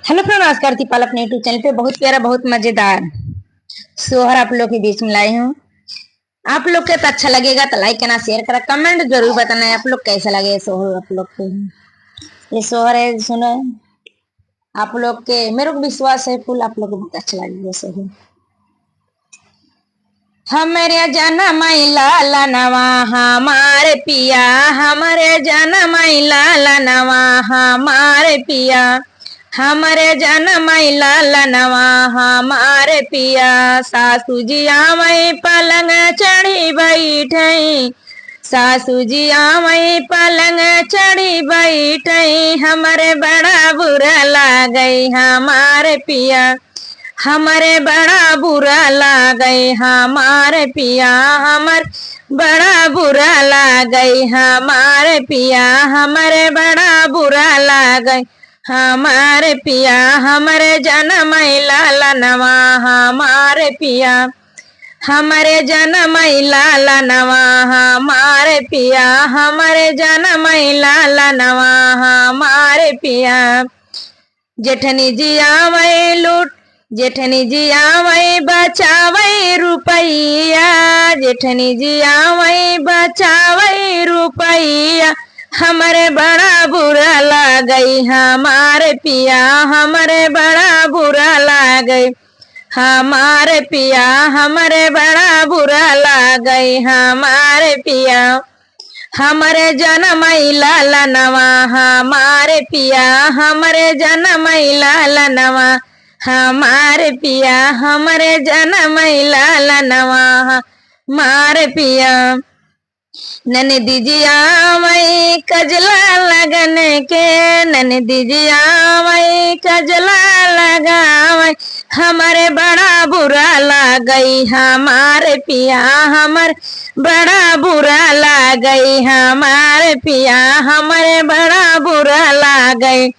Hello friend, नमस्कार। दीपाल अपने YouTube channel पे बहुत प्यारा बहुत मजेदार सोहर आप लोग के बीच में लाई हूँ। आप लोग के तो अच्छा लगेगा तो लाइक करना, शेयर करना, कमेंट जरूर बताना है आप लोग कैसा लगे ये सोहर आप लोग को। ये सोहर है, सुनो आप लोग के, मेरे को विश्वास है फुल आप लोग को बहुत अच्छा लगेगा सोहर। हमारे जनम लाला नवा हमारे पिया, हमारे जनम लाला नवा हमारे पिया, हमारे जनम लाला नवा हमारे पिया। सासू जी आवई पलंग चढ़ी बैठई, सासू जी आवई पलंग चढ़ी बैठई, हमारे बड़ा बुरा लागई हमारे पिया, हमारे बड़ा बुरा लागई हमारे पिया, हमारे बड़ा बुरा लागई हमारे पिया, हमारे बड़ा बुरा लागई हमारे पिया। हमारे जनम लाला नवा हमारे पिया, हमारे जनम लाला नवा हमारे पिया, हमारे जनम लाला नवा हमारे पिया। जेठनी जी आवई लूट, जेठनी जी आवई बचावई रुपैया, जेठनी जी आवई बचावई रुपैया, हमारे बड़ा बुरा लागई हमारे पिया, हमारे बड़ा बुरा लागई हमारे पिया, हमारे बड़ा बुरा लागई हमारे पिया। हमारे जनम लाला नवा हमारे पिया, हमारे जनम लाला नवा हमारे पिया, हमारे जनम लाला नवा हमारे पिया। ननदी जी आवई कजला लगन के, ननदी जी आवई कजला लगावई, हमारे बड़ा बुरा लागई हमारे पिया, हमारे बड़ा बुरा लागई हमारे पिया, हमारे बड़ा बुरा लागई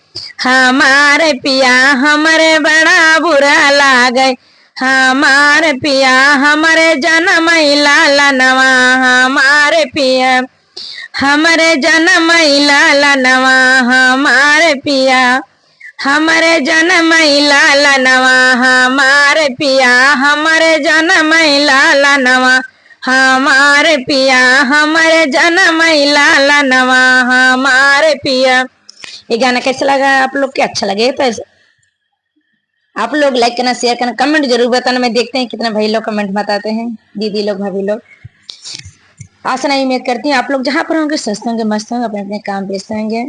हमारे पिया, हमारे बड़ा बुरा लागई हमारे पिया। हमारे जनम लाला नवा हमारे पिया, हमारे जनम लाला नवा हमारे पिया, हमारे जनम लाला नवा हमारे पिया, हमारे जनम लाला नवा हमारे पिया, हमारे जनम लाला नवा हमारे पिया। ये गाना कैसा लगा आप लोग के? अच्छा लगे तो आप लोग लाइक करना, शेयर करना, कमेंट जरूर बताना। मैं देखते हैं कितना भाई लोग कमेंट बताते हैं, दीदी लोग, भाभी लोग। आशा नहीं उम्मीद करती हूँ आप लोग जहाँ पर होंगे स्वस्थ होंगे, मस्त होंगे, अपने अपने काम व्यस्त होंगे।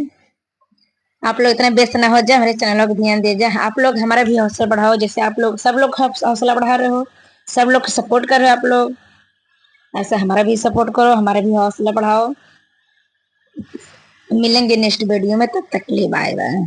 आप लोग इतना व्यस्त ना हो जाए, हमारे चैनलों को ध्यान दे जाए। आप लोग हमारा भी हौसला बढ़ाओ, जैसे आप लोग सब लोग हौसला बढ़ा रहे हो, सब लोग सपोर्ट कर रहे हो आप लोग, ऐसा हमारा भी सपोर्ट करो, हमारा भी हौसला बढ़ाओ। मिलेंगे नेक्स्ट वीडियो में, तब तक के लिए बाय बाय।